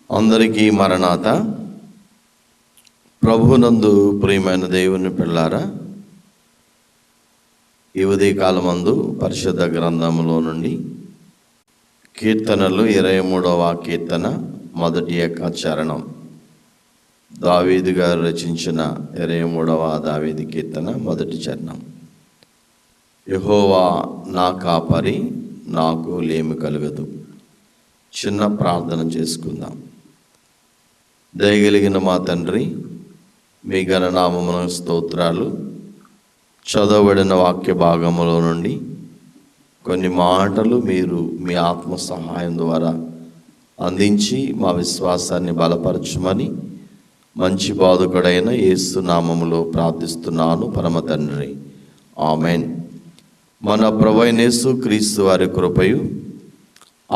అందరికీ మరణాత. ప్రభునందు ప్రియమైన దేవుని పిల్లారా, ఈ ఉదయకాలమందు పరిశుద్ధ గ్రంథంలో నుండి కీర్తనలు 23వ కీర్తన మొదటి చరణం, దావీదు గారు రచించిన 23వ దావీదు కీర్తన మొదటి చరణం. యెహోవా నా కాపరి, నాకు లేమి కలుగదు. చిన్న ప్రార్థన చేసుకుందాం. దయగలిగిన మా తండ్రి, మీ ఘననామమున స్తోత్రాలు. చదవబడిన వాక్య భాగములో నుండి కొన్ని మాటలు మీరు మీ ఆత్మ సహాయం ద్వారా అందించి మా విశ్వాసాన్ని బలపరచమని మంచి బోధకుడైన యేసు నామములో ప్రార్థిస్తున్నాను పరమ తండ్రి, ఆమెన్. మన ప్రభువైన యేసు క్రీస్తు వారి కృపయు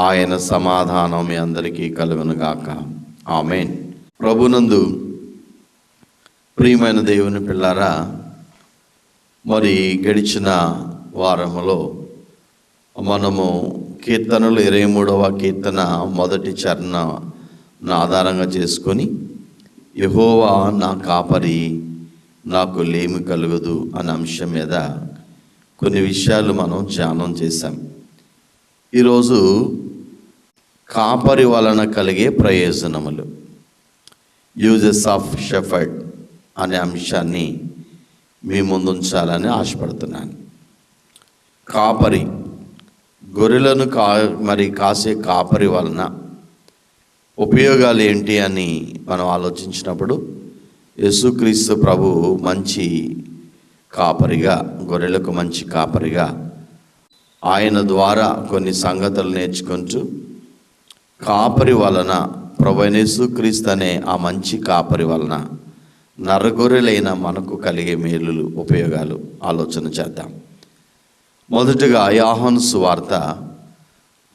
ఆయన సమాధానం మీ అందరికీ కలుగునుగాక, ఆమెన్. ప్రభునందు ప్రియమైన దేవుని పిల్లారా, మరి గడిచిన వారములో మనము కీర్తనలు 23వ కీర్తన మొదటి చరణాన్ని ఆధారంగా చేసుకొని యెహోవా నా కాపరి, నాకు లేమి కలుగదు అనే అంశం మీద కొన్ని విషయాలు మనం ధ్యానం చేశాం. ఈరోజు కాపరి వలన కలిగే ప్రయోజనములు, యూజెస్ ఆఫ్ షెఫర్డ్ అనే అంశాన్ని మీ ముందుంచాలని ఆశపడుతున్నాను. కాపరి, గొర్రెలను కాసే కాపరి వలన ఉపయోగాలు ఏంటి అని మనం ఆలోచించినప్పుడు, యేసుక్రీస్తు ప్రభు మంచి కాపరిగా, గొర్రెలకు మంచి కాపరిగా ఆయన ద్వారా కొన్ని సంగతులు నేర్చుకుంటూ కాపరి వలన, ప్రభువైన యేసుక్రీస్తు అనే ఆ మంచి కాపరి వలన నరగొర్రెలైన మనకు కలిగే మేలులు, ఉపయోగాలు ఆలోచన చేద్దాం. మొదటగా యోహాను సువార్త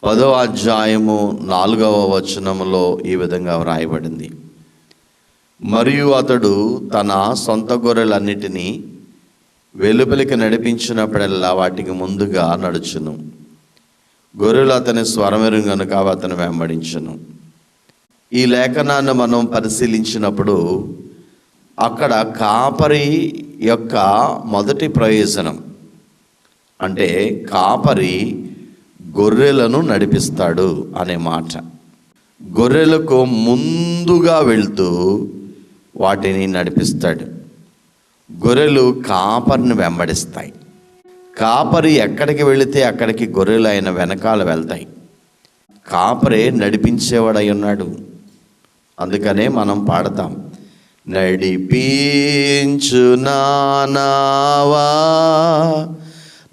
10వ అధ్యాయము 4వ వచనములో ఈ విధంగా వ్రాయబడింది. మరియు అతడు తన సొంత గొర్రెలన్నిటినీ వెలుపలికి నడిపించినప్పుడల్లా వాటికి ముందుగా నడుచును. గొర్రెలు అతని స్వరమెరుగు గనుక అతను వెంబడించును. ఈ లేఖనాన్ని మనం పరిశీలించినప్పుడు అక్కడ కాపరి యొక్క మొదటి ప్రయోజనం అంటే కాపరి గొర్రెలను నడిపిస్తాడు అనే మాట. గొర్రెలకు ముందుగా వెళ్తూ వాటిని నడిపిస్తాడు. గొర్రెలు కాపరిని వెంబడిస్తాయి. కాపరి ఎక్కడికి వెళితే అక్కడికి గొర్రెలు ఆయన వెనకాల వెళ్తాయి. కాపరే నడిపించేవాడై ఉన్నాడు. అందుకనే మనం పాడతాం, నడిపించు నావా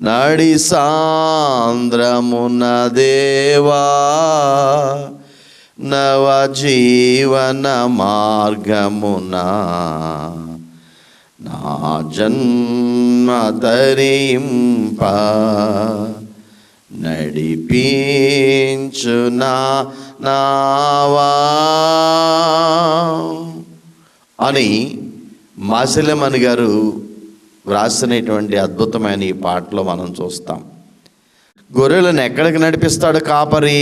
నడి సాంద్రమున దేవా, నవ జీవన మార్గమున నా జన్మ తరింప, నడిపించు నావా అని మాసిలమణి గారు వ్రాసినటువంటి అద్భుతమైన ఈ పాటలో మనం చూస్తాం. గొర్రెలను ఎక్కడికి నడిపిస్తాడు కాపరి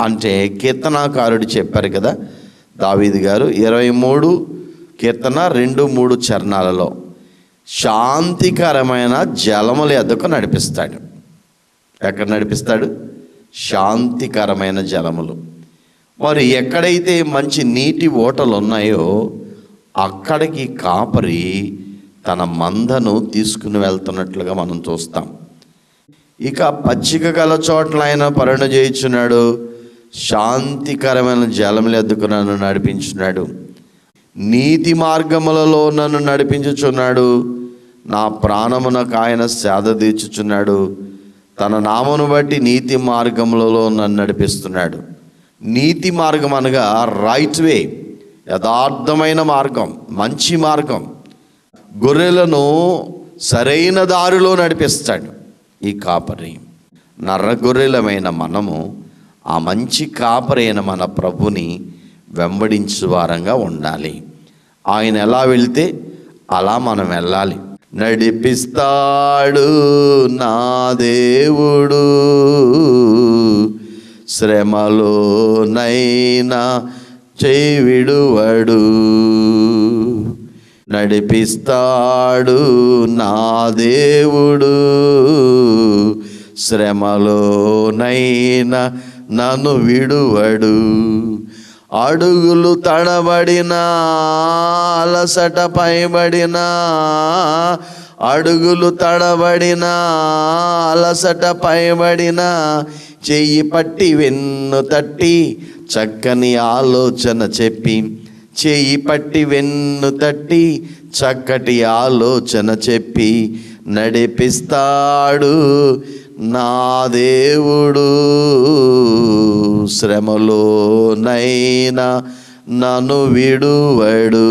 అంటే కీర్తనాకారుడు చెప్పారు కదా, దావీదు గారు 23 కీర్తన 2-3 చరణాలలో శాంతికరమైన జలముల యొద్దకు నడిపిస్తాడు. ఎక్కడ నడిపిస్తాడు? శాంతికరమైన జలములు. మరి ఎక్కడైతే మంచి నీటి ఓటలు ఉన్నాయో అక్కడికి కాపరి తన మందను తీసుకుని వెళ్తున్నట్లుగా మనం చూస్తాం. ఇక పచ్చిక గల చోట్ల ఆయన పరుణ చేయుచున్నాడు, శాంతికరమైన జలముల యొద్దకు నన్ను నడిపించున్నాడు, నీతి మార్గములలో నన్ను నడిపించుచున్నాడు, నా ప్రాణమునకు ఆయన సేద తీర్చుచున్నాడు, తన నామమును బట్టి నీతి మార్గములలో నన్ను నడిపిస్తున్నాడు. నీతి మార్గం అనగా రైట్ వే, యథార్థమైన మార్గం, మంచి మార్గం. గొర్రెలను సరైన దారిలో నడిపిస్తాడు ఈ కాపరి. నర్రగొర్రెలమైన మనము ఆ మంచి కాపరైన మన ప్రభుని వెంబడించు వారంగా ఉండాలి. ఆయన ఎలా వెళ్తే అలా మనం వెళ్ళాలి. నడిపిస్తాడు నా దేవుడు, శ్రమలోనైనా చేయి విడువడు, నడిపిస్తాడు నా దేవుడు. శ్రమలోనైనా నన్ను విడువడు. అడుగులు తడబడినా, అలసట పైబడినా, అడుగులు తడబడినా, అలసట పైబడినా, చెయ్యి పట్టి వెన్ను తట్టి చక్కని ఆలోచన చెప్పి, చెయ్యి పట్టి వెన్ను తట్టి చక్కటి ఆలోచన చెప్పి నడిపిస్తాడు నా దేవుడు. శ్రమలోనైనా నన్ను విడువడు.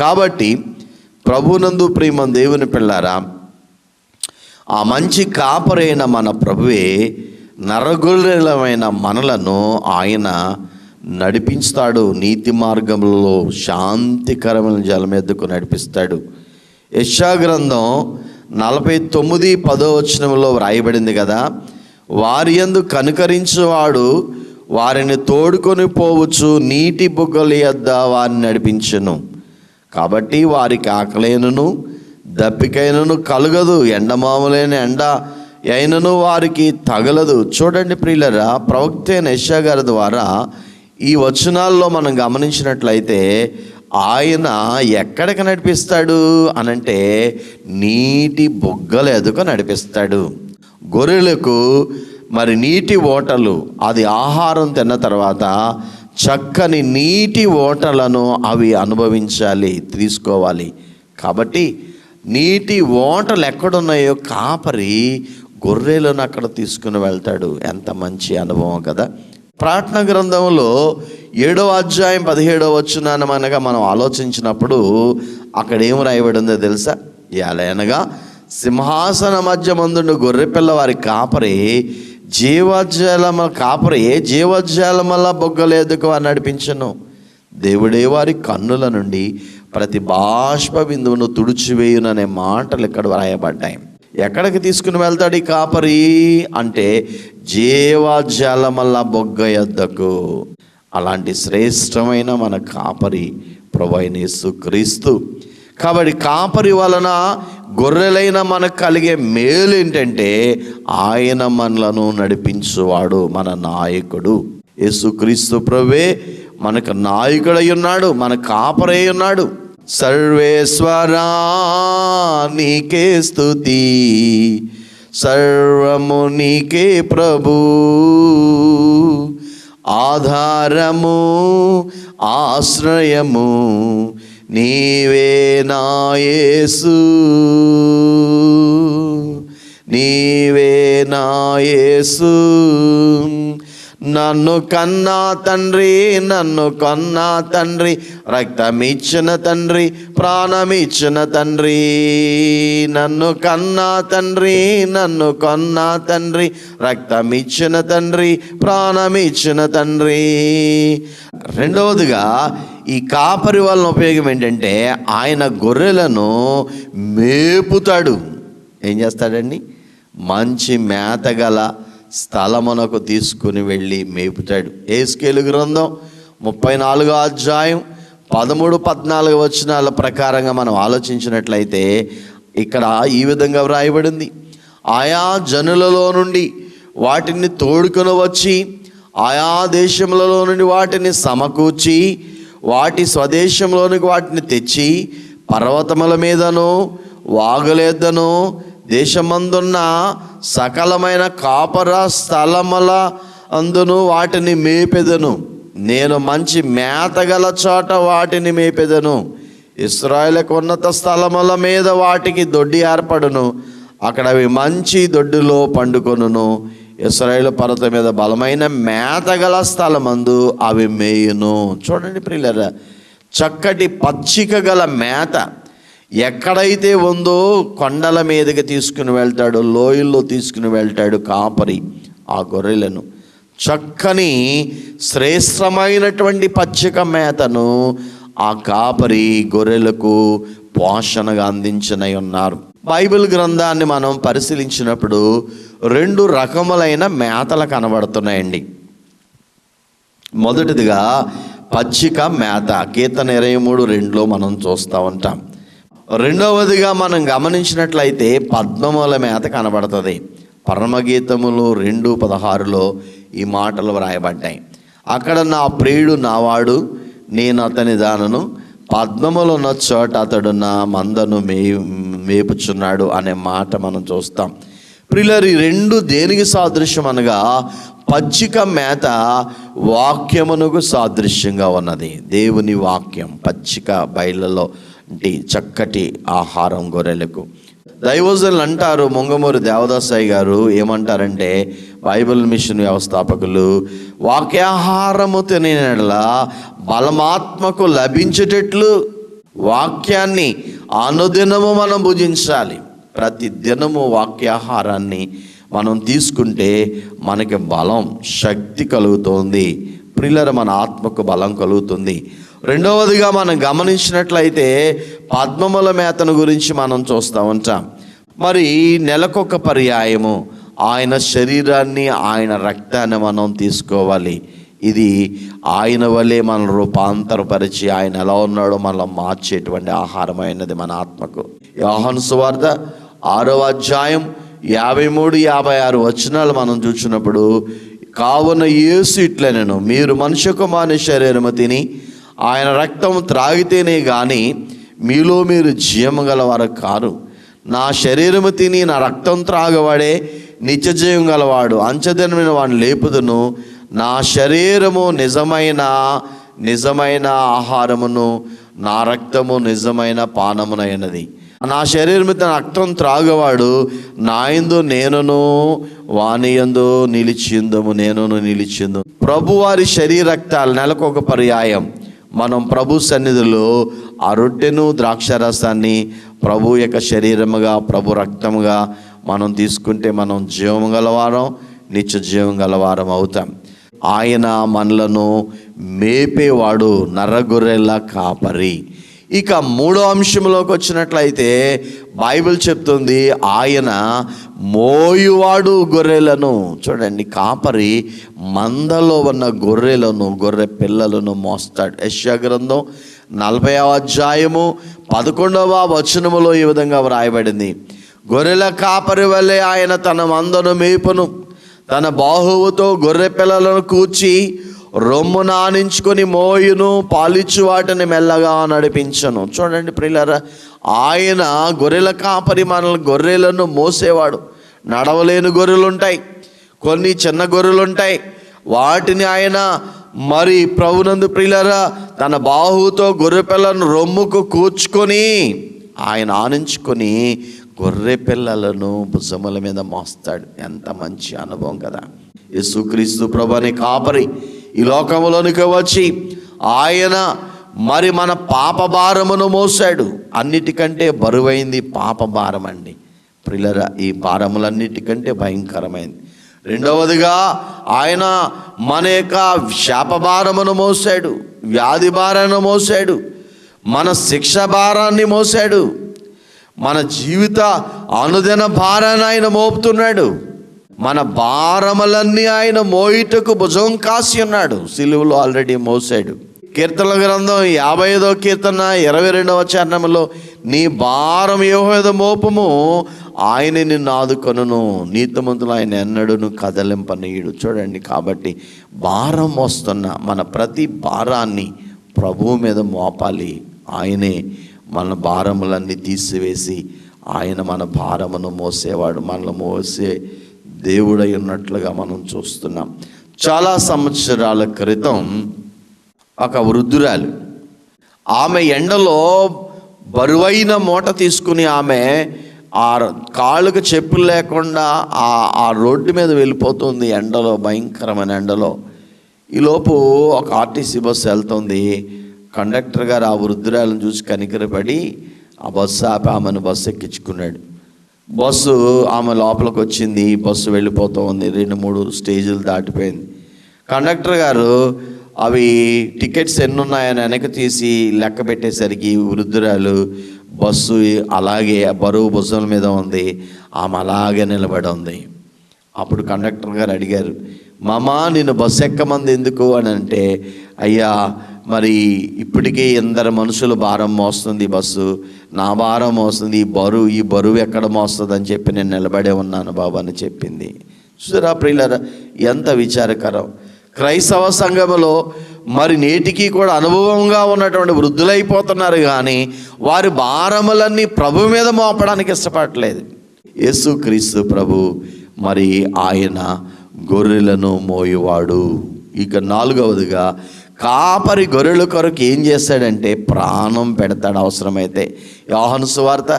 కాబట్టి ప్రభునందు ప్రియమైన దేవుని పిల్లారా, ఆ మంచి కాపరైన మన ప్రభువే నరగొర్రెలమైన మనలను ఆయన నడిపించుతాడు. నీతి మార్గంలో శాంతికరమైన జలం ఎద్దుకు నడిపిస్తాడు. యెషయా గ్రంథం 49:10 వ్రాయబడింది కదా, వారి యందు కనుకరించువాడు వారిని తోడుకొని పోవచ్చు, నీటి బుగ్గల యొద్ద వారిని నడిపించును. కాబట్టి వారికి ఆకలైనను దప్పికైనను కలుగదు, ఎండమాములైన ఎండ అయినను వారికి తగలదు. చూడండి ప్రియులరా, ప్రవక్త అయిన యెషయా గారి ద్వారా ఈ వచనాల్లో మనం గమనించినట్లయితే ఆయన ఎక్కడికి నడిపిస్తాడు అనంటే నీటి బొగ్గల ఎదుక నడిపిస్తాడు. గొర్రెలకు మరి నీటి ఓటలు, అది ఆహారం తిన్న తర్వాత చక్కని నీటి ఓటలను అవి అనుభవించాలి, తీసుకోవాలి. కాబట్టి నీటి ఓటలు ఎక్కడున్నాయో కాపరి గొర్రెలను అక్కడ తీసుకుని వెళ్తాడు. ఎంత మంచి అనుభవం కదా. ప్రకటన గ్రంథంలో 7వ అధ్యాయం 17వ వచనాన్ని మనం ఆలోచించినప్పుడు అక్కడ ఏం రాయబడిందో తెలుసా? ఎలాగనగా సింహాసన మధ్య మందుండు గొర్రెపిల్ల వారి కాపరి జీవజలమల బొగ్గలేదుకు వారు నడిపించను. దేవుడే వారి కన్నుల నుండి ప్రతి బాష్ప బిందువును తుడిచివేయుననే మాటలు ఇక్కడ వ్రాయబడ్డాయి. ఎక్కడికి తీసుకుని వెళ్తాడు ఈ కాపరి అంటే జీవజలమల బొగ్గ యొద్దకు. అలాంటి శ్రేష్టమైన మన కాపరి ప్రభువైన యేసుక్రీస్తు. కాబట్టి కాపరి వలన గొర్రెలైన మనకు కలిగే మేలు ఏంటంటే ఆయన మనలను నడిపించువాడు, మన నాయకుడు. యేసుక్రీస్తు ప్రభువే మనకు నాయకుడై ఉన్నాడు, మన కాపరై ఉన్నాడు. సర్వేశ్వరా నీకే స్తుతి, సర్వము నీకే ప్రభు, ఆధారము ఆశ్రయము నీవే నా యేసు, నీవే నా యేసు. నన్ను కన్నా తండ్రి, నన్ను కొన్నా తండ్రి, రక్తమిచ్చిన తండ్రి, ప్రాణమిచ్చిన తండ్రి. నన్ను కన్నా తండ్రి, నన్ను కొన్నా తండ్రి, రక్తమిచ్చిన తండ్రి, ప్రాణమిచ్చిన తండ్రి. రెండవదిగా ఈ కాపరి వలన ఉపయోగం ఏంటంటే ఆయన గొర్రెలను మేపుతాడు. ఏం చేస్తాడండి? మంచి మేతగల స్థలమునకు తీసుకుని వెళ్ళి మేపుతాడు. యెహెజ్కేలు గ్రంథం 34వ అధ్యాయం 13-14 వచనాల ప్రకారంగా మనం ఆలోచించినట్లయితే ఇక్కడ ఈ విధంగా వ్రాయబడింది. ఆయా జనులలో నుండి వాటిని తోడుకొని వచ్చి, ఆయా దేశములలో నుండి వాటిని సమకూర్చి, వాటి స్వదేశంలోనికి వాటిని తెచ్చి, పర్వతముల మీదను వాగులేద్దను దేశమందున్న సకలమైన కాపర స్థలముల అందును వాటిని మేపెదను. నేను మంచి మేతగల చోట వాటిని మేపెదను. ఇశ్రాయేలుకు ఉన్నత స్థలముల మీద వాటికి దొడ్డి ఏర్పడును, అక్కడ అవి మంచి దొడ్డిలో పండుకొనును. ఇశ్రాయేలు పర్వతం మీద బలమైన మేతగల స్థలమందు అవి మేయును. చూడండి ప్రియులారా, చక్కటి పచ్చిక గల మేత ఎక్కడైతే ఉందో కొండల మీదకి తీసుకుని వెళ్తాడు, లోయల్లో తీసుకుని వెళ్తాడు కాపరి ఆ గొర్రెలను. చక్కని శ్రేష్టమైనటువంటి పచ్చిక మేతను ఆ కాపరి గొర్రెలకు పోషణగా అందించనై ఉన్నారు. బైబిల్ గ్రంథాన్ని మనం పరిశీలించినప్పుడు 2 రకములైన మేతలు కనబడుతున్నాయండి. మొదటిదిగా పచ్చిక మేత, కీర్తన 23:2 మనం చూస్తూ ఉంటాం. రెండవదిగా మనం గమనించినట్లయితే పద్మముల మేత కనబడుతుంది. పరమగీతములు 2:16 ఈ మాటలు వ్రాయబడ్డాయి. అక్కడ నా ప్రియుడు నావాడు, నేను అతని దానను, పద్మములు ఉన్న చోట అతడు నా మందను మేపుచున్నాడు అనే మాట మనం చూస్తాం. ప్రియులారా, ఈ రెండు దేనికి సాదృశ్యం అనగా పచ్చిక మేత వాక్యమునకు సాదృశ్యంగా ఉన్నది. దేవుని వాక్యం పచ్చిక బయళ్ళలో చక్కటి ఆహారం గొర్రెలకు. దైవజనులు అంటారు, మొంగమూరి దేవదాసాయి గారు ఏమంటారంటే, బైబిల్ మిషన్ వ్యవస్థాపకులు, వాక్యాహారము తినేలా బలమాత్మకు లభించేటట్లు వాక్యాన్ని అనుదినము మనం భుజించాలి. ప్రతి దినము వాక్యాహారాన్ని మనం తీసుకుంటే మనకి బలం, శక్తి కలుగుతుంది. ప్రియులారా, మన ఆత్మకు బలం కలుగుతుంది. రెండవదిగా మనం గమనించినట్లయితే పద్మముల మేతను గురించి మనం చూస్తూ ఉంటాం. మరి నెలకొక పర్యాయము ఆయన శరీరాన్ని, ఆయన రక్తాన్ని మనం తీసుకోవాలి. ఇది ఆయన వల్లే మన రూపాంతరపరిచి ఆయన ఎలా ఉన్నాడో మనలో మార్చేటువంటి ఆహారమైనది మన ఆత్మకు. యోహాను సువార్త 6వ అధ్యాయం 53-56 వచనాలు మనం చూసినప్పుడు, కావున యేసు ఇట్లనెను, మీరు మనుష్య కుమారుని శరీరము తిని ఆయన రక్తం త్రాగితేనే కానీ మీలో మీరు జీవము గలవారు కారు. నా శరీరము తిని నా రక్తం త్రాగవాడే నిత్య జీవం గలవాడు, అంచెదినమైన వాడిని లేపుదును. నా శరీరము నిజమైన ఆహారమును, నా రక్తము నిజమైన పానమునైనది. నా శరీరము తన రక్తం త్రాగవాడు నా యందు నేనును వాని యందు నిలిచిందుము, నేనును నిలిచిందు. ప్రభువారి శరీరక్తాలు నెలకొక పర్యాయం మనం ప్రభు సన్నిధిలో ఆ రొట్టెను ద్రాక్షారసాన్ని ప్రభు యొక్క శరీరముగా, ప్రభు రక్తముగా మనం తీసుకుంటే మనం జీవం గలవారం, నిత్య జీవం గలవారం అవుతాం. ఆయన మనలను మేపేవాడు, నర్రగొర్రెల కాపరి. ఇక మూడో అంశంలోకి వచ్చినట్లయితే బైబిల్ చెప్తుంది, ఆయన మోయువాడు గొర్రెలను. చూడండి, కాపరి మందలో ఉన్న గొర్రెలను, గొర్రె పిల్లలను మోస్తాడు. యెషయా గ్రంథం 40వ అధ్యాయము 11వ వచనములో ఈ విధంగా వ్రాయబడింది, గొర్రెల కాపరి వలె ఆయన తన మందను మేపును, తన బాహువుతో గొర్రె పిల్లలను కూర్చి రొమ్మున ఆనించుకొని మోయును, పాలిచ్చు వాటిని మెల్లగా నడిపించను. చూడండి ప్రియులారా, ఆయన గొర్రెల కాపరి మనల్ని గొర్రెలను మోసేవాడు. నడవలేని గొర్రెలు ఉంటాయి, కొన్ని చిన్న గొర్రెలు ఉంటాయి, వాటిని ఆయన మరి ప్రభునందు ప్రియులారా తన బాహువుతో గొర్రె పిల్లను రొమ్ముకు కూర్చుకొని ఆయన ఆనించుకొని గొర్రె పిల్లలను భుజముల మీద మోస్తాడు. ఎంత మంచి అనుభవం కదా. యేసుక్రీస్తు ప్రభుని కాపరి ఈ లోకంలోనికి వచ్చి ఆయన మరి మన పాప భారమును మోసాడు. అన్నిటికంటే బరువైంది పాప భారం అండి ప్రియులారా, ఈ భారములన్నిటికంటే భయంకరమైంది. రెండవదిగా ఆయన మన యొక్క శాప భారమును మోసాడు, వ్యాధి భారాన్ని మోసాడు, మన శిక్ష భారాన్ని మోసాడు, మన జీవిత అనుదిన భారాన్ని ఆయన మోపుతున్నాడు. మన భారములన్నీ ఆయన మోయుటకు భుజం కాసి ఉన్నాడు. సిలువలో ఆల్రెడీ మోసాడు. కీర్తనల గ్రంథం 55వ కీర్తన 22వ చరణంలో, నీ భారం యెహోవా మోపము, ఆయన నిన్ను ఆదుకొనును, నీతిమంతులు ఆయన ఎన్నడూను కదలింపనీయుడు. చూడండి, కాబట్టి భారం మోస్తున్న మన ప్రతి భారాన్ని ప్రభువు మీద మోపాలి. ఆయనే మన భారములన్నీ తీసివేసి ఆయన మన భారమును మోసేవాడు, మనల్ని మోసే దేవుడై ఉన్నట్లుగా మనం చూస్తున్నాం. చాలా సంవత్సరాల క్రితం ఒక వృద్ధురాలు, ఆమె ఎండలో బరువైన మూట తీసుకుని ఆమె ఆ కాళ్ళకు చెప్పులు లేకుండా ఆ రోడ్డు మీద వెళ్ళిపోతుంది ఎండలో, భయంకరమైన ఎండలో. ఈలోపు ఒక ఆర్టీసీ బస్సు వెళ్తుంది. కండక్టర్ గారు ఆ వృద్ధురాలను చూసి కనికరపడి ఆ బస్సు ఆపి ఆమెను బస్సు ఎక్కించుకున్నాడు. బస్సు ఆమె లోపలికి వచ్చింది, బస్సు వెళ్ళిపోతూ ఉంది. 2-3 స్టేజీలు దాటిపోయింది. కండక్టర్ గారు అవి టికెట్స్ ఎన్ని ఉన్నాయని వెనక తీసి లెక్క పెట్టేసరికి వృద్ధురాలు బస్సు అలాగే బరువు భుజాల మీద ఉంది, ఆమె అలాగే నిలబడి ఉంది. అప్పుడు కండక్టర్ గారు అడిగారు, మామా నేను బస్సు ఎక్కమంది ఎందుకు అని అంటే, అయ్యా మరి ఇప్పటికే ఎందరు మనుషులు భారం మోస్తుంది బస్సు, నా భారం మోస్తుంది, ఈ బరువు ఎక్కడ మోస్తుంది అని చెప్పి నేను నిలబడే ఉన్నాను బాబు అని చెప్పింది. చూసారా ప్రియులారా, ఎంత విచారకరం. క్రైస్తవ సంఘములో మరి నేటికి కూడా అనుభవంగా ఉన్నటువంటి వృద్ధులైపోతున్నారు, కానీ వారి భారములన్నీ ప్రభు మీద మోపడానికి ఇష్టపడట్లేదు. యేసుక్రీస్తు ప్రభు మరి ఆయన గొర్రెలను మోయువాడు. ఇక 4వదిగా కాపరి గొర్రెల కొరకు ఏం చేస్తాడంటే ప్రాణం పెడతాడు అవసరమైతే. యోహాను సువార్త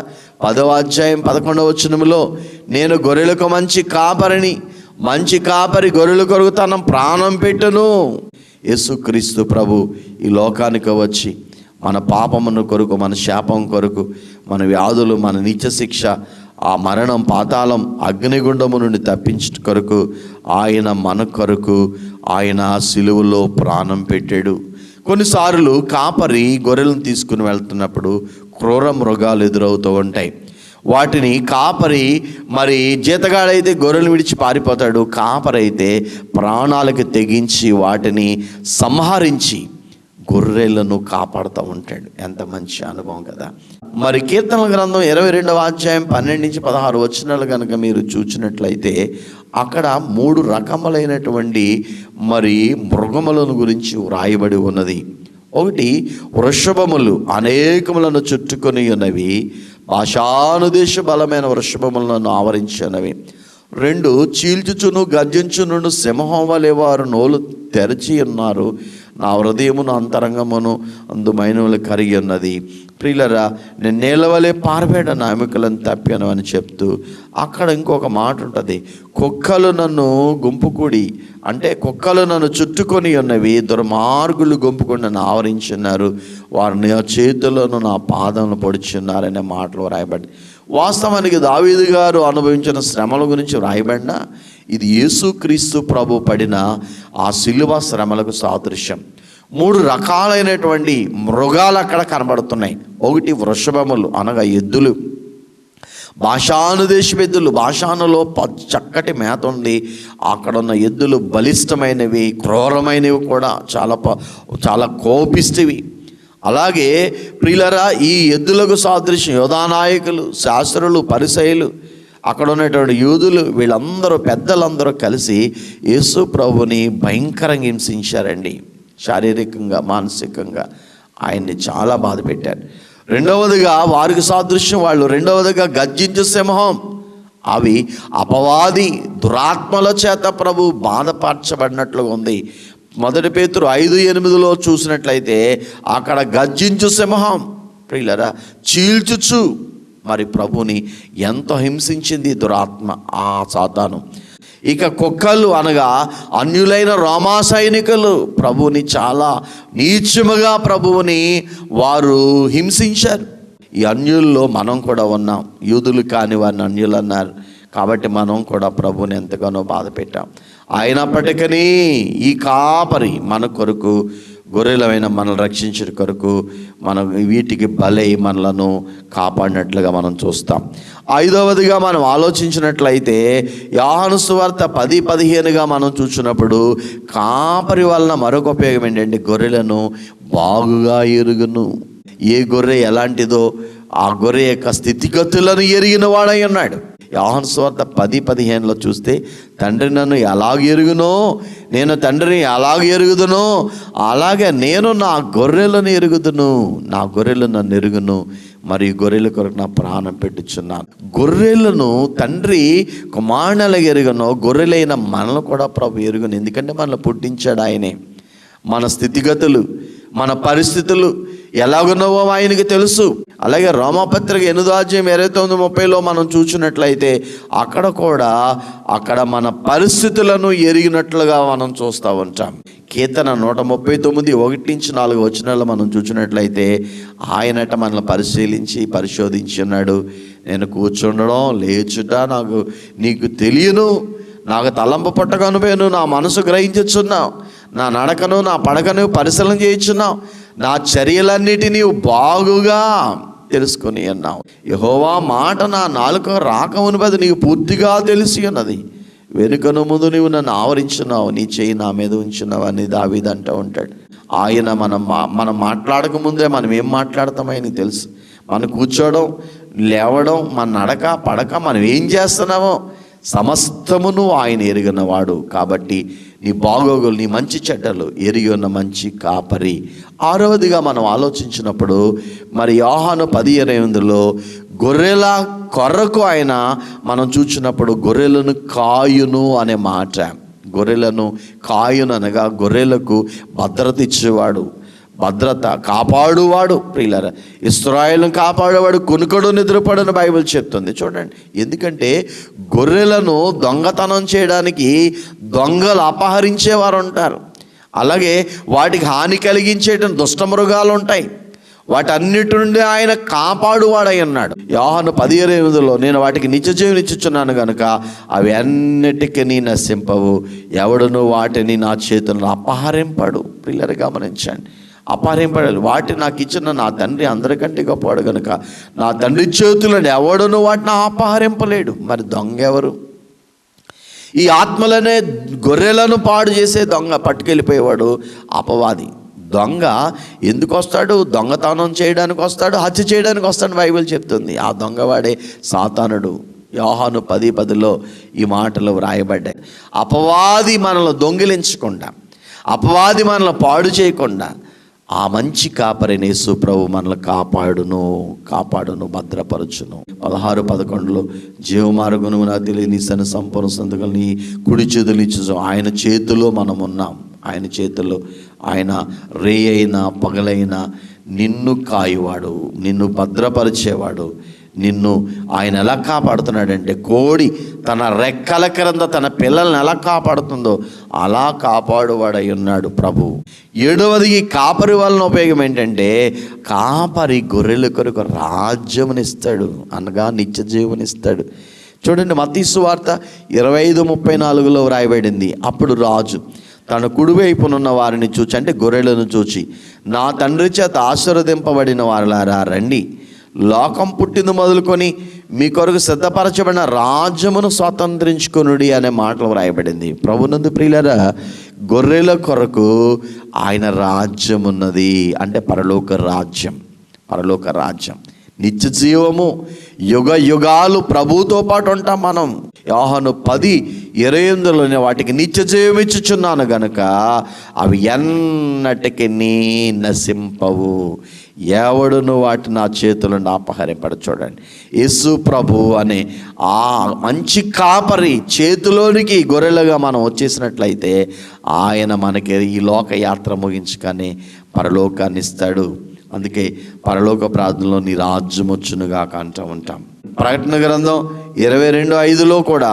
10వ అధ్యాయం 11వ వచనములో, నేను గొర్రెలకు మంచి కాపరి గొర్రెల కొరకు తన ప్రాణం పెట్టును. యేసుక్రీస్తు ప్రభు ఈ లోకానికి వచ్చి మన పాపమును కొరకు, మన శాపం కొరకు, మన వ్యాధులు, మన నిత్య శిక్ష, ఆ మరణం, పాతాళం, అగ్నిగుండము నుండి తప్పించట కొరకు మన కొరకు ఆయన సిలువలో ప్రాణం పెట్టాడు. కొన్నిసార్లు కాపరి గొర్రెలను తీసుకుని వెళ్తున్నప్పుడు క్రూర మృగాలు ఎదురవుతూ ఉంటాయి. వాటిని కాపరి మరి జీతగాడైతే గొర్రెలు విడిచి పారిపోతాడు, కాపరి అయితే ప్రాణాలకు తెగించి వాటిని సంహరించి గొర్రెలను కాపాడుతూ ఉంటాడు. ఎంత మంచి అనుభవం కదా. మరి కీర్తనల గ్రంథం 22వ అధ్యాయం 12-16 వచనాలు కనుక మీరు చూసినట్లయితే అక్కడ 3 రకములైనటువంటి మరి మృగములను గురించి వ్రాయబడి ఉన్నది. ఒకటి, వృషభములు అనేకములను చుట్టుకొని ఉన్నవి, భాషానుదేశ బలమైన వృషభములను ఆవరించినవి. 2, చీల్చుచును గర్జించును సింహం వలె వారు నోలు తెరచి ఉన్నారు, నా హృదయమును అంతరంగమును అందుమైనలు కరిగి ఉన్నది. ప్రియులరా, నేను నేల వలె పారబేడ నా ఎముకలను తప్పాను అని చెప్తూ అక్కడ ఇంకొక మాట ఉంటుంది, కుక్కలు నన్ను గుంపుకూడి, అంటే కుక్కలు నన్ను చుట్టుకొని ఉన్నవి, దుర్మార్గులు గుంపుకొని నన్ను ఆవరించున్నారు, వారు నా చేతులను నా పాదములను పొడుచున్నారనే మాటలు వ్రాయబడి. వాస్తవానికి దావీదు గారు అనుభవించిన శ్రమల గురించి వ్రాయబడిన ఇది యేసుక్రీస్తు ప్రభు పడిన ఆ సిలువ శ్రమలకు సాదృశ్యం. 3 రకాలైనటువంటి మృగాలు అక్కడ కనబడుతున్నాయి. ఒకటి, వృషభములు అనగా ఎద్దులు, భాషానుదేశపు ఎద్దులు. భాషానులో చక్కటి మేత ఉంది, అక్కడ ఉన్న ఎద్దులు బలిష్టమైనవి, క్రూరమైనవి కూడా, చాలా కోపిస్తవి. అలాగే ప్రియులరా, ఈ ఎద్దులకు సాదృశ్యం యోధానాయకులు, శాస్త్రులు, పరిసయ్యులు, అక్కడ ఉన్నటువంటి యూదులు, వీళ్ళందరూ పెద్దలందరూ కలిసి యేసు ప్రభుని భయంకరంగా హింసించారండి. శారీరకంగా, మానసికంగా ఆయన్ని చాలా బాధ పెట్టారు. 2వదిగా వారికి సాదృశ్యం వాళ్ళు. 2వదిగా గర్జించు సింహం. అవి అపవాది దురాత్మల చేత ప్రభు బాధపరచబడినట్లుగా ఉంది. 1 పేతురు 5:8 చూసినట్లయితే అక్కడ గర్జించు సింహం ప్రియులరా చీల్చుచు మరి ప్రభుని ఎంతో హింసించింది దురాత్మ, ఆ సాతాను. ఇక కుక్కలు అనగా అన్యులైన రోమా సైనికులు ప్రభువుని చాలా నీచముగా ప్రభువుని వారు హింసించారు. ఈ అన్యుల్లో మనం కూడా ఉన్నాం. యూదులు కాని వారిని అన్యులు అన్నారు కాబట్టి మనం కూడా ప్రభువుని ఎంతగానో బాధ పెట్టాం. అయినప్పటికీ ఈ కాపరి మన కొరకు, గొర్రెలమైన మనల్ని రక్షించే కొరకు మనం వీటికి బలై మనలను కాపాడినట్లుగా మనం చూస్తాం. 5వదిగా మనం ఆలోచించినట్లయితే యోహాను సువార్త 10:15 మనం చూసినప్పుడు కాపరి వలన మరొక ఉపయోగం ఏంటంటే గొర్రెలను బాగుగా ఎరుగును. ఏ గొర్రె ఎలాంటిదో ఆ గొర్రె యొక్క స్థితిగతులను ఎరిగిన వాడై ఉన్నాడు. యోహాను సువార్త 10:15 చూస్తే తండ్రి నన్ను ఎలాగ ఎరుగునో, నేను తండ్రిని ఎలాగ ఎరుగుదునో అలాగే నేను నా గొర్రెలను ఎరుగుదును, నా గొర్రెలు నన్ను ఎరుగును, మరి గొర్రెల కొరకు నా ప్రాణం పెట్టుచున్నాను. గొర్రెలను తండ్రి కుమారునిలాగా ఎరుగునో గొర్రెలైన మనల్ని కూడా ప్రభు ఎరుగును. ఎందుకంటే మనల్ని పుట్టించాడు ఆయనే. మన స్థితిగతులు, మన పరిస్థితులు ఎలాగున్నావో ఆయనకి తెలుసు. అలాగే రోమాపత్రిక 8:29-30 మనం చూసినట్లయితే అక్కడ మన పరిస్థితులను ఎరిగినట్లుగా మనం చూస్తూ ఉంటాం. కీర్తన 139 1-4 వచనాలు మనం చూసినట్లయితే ఆయనట మనల్ని పరిశోధించి ఉన్నాడు. నేను కూర్చుండడం లేచుట నీకు తెలియను, నాకు తలంపు పట్టక అనుభవను, నా మనసు గ్రహించుచున్నావు, నా నడకను నా పడకను పరిశీలన చేయించున్నావు, నా చర్యలన్నిటినీ బాగుగా తెలుసుకొని అన్నావు. యెహోవా మాట నా నాలుక రాకమునుపది నీకు పూర్తిగా తెలిసి ఉన్నది. వెనుకను ముందు నువ్వు నన్ను ఆవరించున్నావు, నీ చేయి నా మీద ఉంచున్నావు అని దావీదు అంటూ ఉంటాడు. ఆయన మనం మాట్లాడక ముందే మనం ఏం మాట్లాడతామని తెలుసు. మనం కూర్చోవడం, లేవడం, మన నడక పడక, మనం ఏం చేస్తున్నామో సమస్తమును ఆయన ఎరిగినవాడు. కాబట్టి నీ బాగోగులు, నీ మంచి చెడ్డలు ఎరిగి ఉన్న మంచి కాపరి. ఆరవదిగా మనం ఆలోచించినప్పుడు మరి యోహాను 10:28లో గొర్రెల కొరకు ఆయన మనం చూసినప్పుడు గొర్రెలను కాయును అనే మాట. గొర్రెలను కాయును అనగా గొర్రెలకు భద్రత ఇచ్చేవాడు, భద్రత కాపాడువాడు. ప్రియులారా, ఇశ్రాయేలును కాపాడేవాడు కునుకడు నిద్రపడని బైబిల్ చెప్తుంది. చూడండి, ఎందుకంటే గొర్రెలను దొంగతనం చేయడానికి దొంగలు అపహరించేవారు ఉంటారు. అలాగే వాటికి హాని కలిగించేట దుష్టమృగాలు ఉంటాయి. వాటన్నిటి నుండి ఆయన కాపాడువాడై ఉన్నాడు. యోహాను 10:28లో నేను వాటికి నిత్యజీవం ఇచ్చుచున్నాను కనుక అవి అన్నిటికీ నశింపవు, ఎవడును వాటిని నా చేతులను అపహరింపడు. పిల్లలు గమనించండి, అపహరింపడాలి. వాటి నాకు ఇచ్చిన నా తండ్రి అందరికంటే గొప్పవాడు కనుక నా తండ్రి చేతులను ఎవడును వాటిని అపహరింపలేడు. మరి దొంగ ఎవరు? ఈ ఆత్మలనే గొర్రెలను పాడు చేసే దొంగ, పట్టుకెళ్ళిపోయేవాడు అపవాది. దొంగ ఎందుకు వస్తాడు? దొంగతనం చేయడానికి వస్తాడు, హత్య చేయడానికి వస్తాడు బైబిల్ చెప్తుంది. ఆ దొంగవాడే సాతానుడు. యోహాను 10:10లో ఈ మాటలు వ్రాయబడ్డాయి. అపవాది మనల్ని దొంగిలించకుండా, అపవాది మనల్ని పాడు చేయకుండా ఆ మంచి కాపరిని యేసు ప్రభు మనల్ని కాపాడును, భద్రపరచును. 16:11లో జీవమార్గము నా తెలియని సన సంపూర్ణ సంతకం నీ కుడి చేతులు ఇచ్చు. ఆయన చేతిలో మనం ఉన్నాం. ఆయన చేతుల్లో ఆయన రే అయినా పగలైనా నిన్ను కాయువాడు, నిన్ను భద్రపరిచేవాడు. నిన్ను ఆయన ఎలా కాపాడుతున్నాడంటే, కోడి తన రెక్కల క్రింద తన పిల్లల్ని ఎలా కాపాడుతుందో అలా కాపాడువాడై ఉన్నాడు ప్రభు. 7వది, ఈ కాపరి వలన ఉపయోగం ఏంటంటే, కాపరి గొర్రెల కొరకు రాజ్యమునిస్తాడు అనగా నిత్య జీవనిస్తాడు. చూడండి, మత్తయి సువార్త 25:34లో వ్రాయబడింది. అప్పుడు రాజు తన కుడివైపునున్న వారిని చూచి, అంటే గొర్రెలను చూచి, నా తండ్రి చేత ఆశీర్వదింపబడిన వారులారా రండి, లోకం పుట్టింది మొదలుకొని మీ కొరకు సిద్ధపరచబడిన రాజ్యమును స్వతంత్రించుకొనుడి అనే మాటలు వ్రాయబడింది. ప్రభునందు ప్రియులారా, గొర్రెల కొరకు ఆయన రాజ్యం ఉన్నది. అంటే పరలోక రాజ్యం, నిత్య జీవము, యుగ యుగాలు ప్రభుతో పాటు ఉంటాం మనం. యోహాను 10:28లోనే వాటికి నిత్య జీవం ఇచ్చుచున్నాను గనుక అవి ఎన్నటికీ నశింపవు, ఎవడును వాటి నా చేతులను అపహరింపడు. చూడండి, యేసు ప్రభు అనే ఆ మంచి కాపరి చేతిలోనికి గొర్రెలుగా మనం వచ్చేసినట్లయితే ఆయన మనకి ఈ లోక యాత్ర ముగించుకొని పరలోకాన్ని ఇస్తాడు. అందుకే పరలోక ప్రార్థనలో నీ రాజ్యం వచ్చునుగా అంటూ ఉంటాం. ప్రకటన గ్రంథం 22:5లో కూడా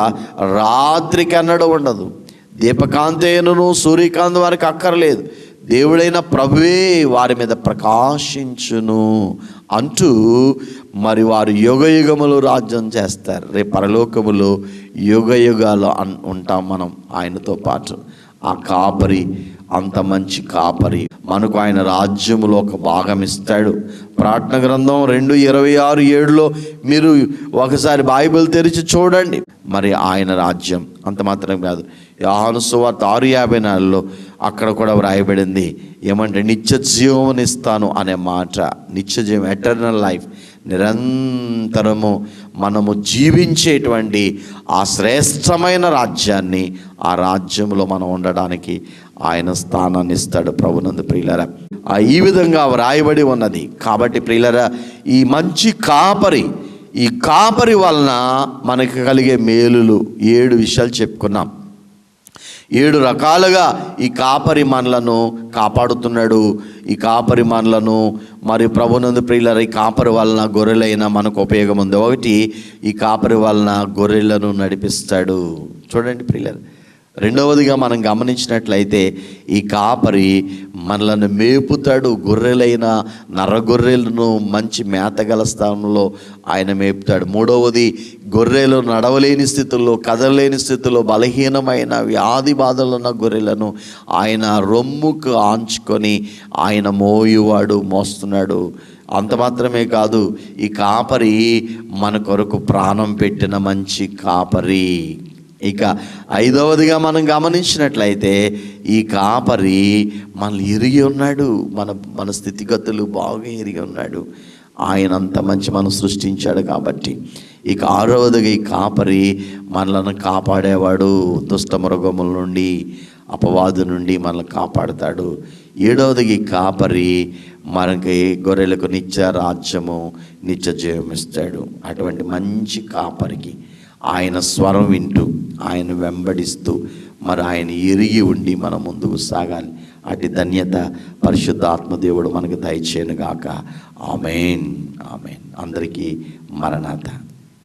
రాత్రికి అన్నడు ఉండదు, దీపకాంతేను సూర్యకాంతి వారికి అక్కర్లేదు, దేవుడైన ప్రభువే వారి మీద ప్రకాశించును అంటూ మరి వారు యుగ యుగములు రాజ్యం చేస్తారు. రేపు పరలోకములో యుగ యుగాలు ఉంటాం మనం ఆయనతో పాటు. ఆ కాపరి, అంత మంచి కాపరి మనకు ఆయన రాజ్యములో ఒక భాగం ఇస్తాడు. ప్రార్థన గ్రంథం 2:26-7లో మీరు ఒకసారి బైబిల్ తెరిచి చూడండి. మరి ఆయన రాజ్యం అంత మాత్రం కాదు, యోహాను సువార్త 6:54లో అక్కడ కూడా వ్రాయబడింది ఏమంటే, నిత్య జీవమునిస్తాను అనే మాట. నిత్య జీవం, ఎటర్నల్ లైఫ్, నిరంతరము మనము జీవించేటువంటి ఆ శ్రేష్టమైన రాజ్యాన్ని, ఆ రాజ్యంలో మనం ఉండడానికి ఆయన స్థానాన్ని ఇస్తాడు ప్రభునందు ప్రియులారా. ఈ విధంగా వ్రాయబడి ఉన్నది. కాబట్టి ప్రియులారా, ఈ మంచి కాపరి, ఈ కాపరి వలన మనకు కలిగే మేలులు 7 విషయాలు చెప్పుకున్నాం. 7 రకాలుగా ఈ కాపరి మనలను కాపాడుతున్నాడు. ఈ కాపరి మనలను మరి ప్రభునందు ప్రియులారా, ఈ కాపరి వలన గొర్రెలైన మనకు ఉపయోగం ఉంది. ఒకటి, ఈ కాపరి వలన గొర్రెలను నడిపిస్తాడు. చూడండి ప్రియులారా, రెండవదిగా మనం గమనించినట్లయితే ఈ కాపరి మనలను మేపుతాడు. గొర్రెలైన నరగొర్రెలను మంచి మేతగల స్థానంలో ఆయన మేపుతాడు. మూడవది, గొర్రెలు నడవలేని స్థితుల్లో, కదలలేని స్థితుల్లో, బలహీనమైన వ్యాధి బాధలు ఉన్న గొర్రెలను ఆయన రొమ్ముకు ఆంచుకొని ఆయన మోస్తున్నాడు. అంత మాత్రమే కాదు, ఈ కాపరి మన కొరకు ప్రాణం పెట్టిన మంచి కాపరి. ఇక ఐదవదిగా మనం గమనించినట్లయితే ఈ కాపరి మనల్ని ఎరిగి ఉన్నాడు, మన స్థితిగతులు బాగా ఎరిగి ఉన్నాడు. ఆయన అంత మంచి మనం సృష్టించాడు కాబట్టి. ఇక ఆరవదిగా ఈ కాపరి మనలను కాపాడేవాడు, దుష్ట మృగముల నుండి, అపవాదు నుండి మనల్ని కాపాడుతాడు. ఏడవదిగా ఈ కాపరి మనకి గొర్రెలకు నిత్య రాజ్యము, నిత్య జయం ఇస్తాడు. అటువంటి మంచి కాపరికి ఆయన స్వరం వింటూ, ఆయన వెంబడిస్తూ, మరి ఆయన ఎరిగి ఉండి మనం ముందుకు సాగాలి. అటు ధన్యత పరిశుద్ధాత్మ దేవుడు మనకు దయచేయను గాక. ఆమేన్, ఆమేన్. అందరికీ మరణాత.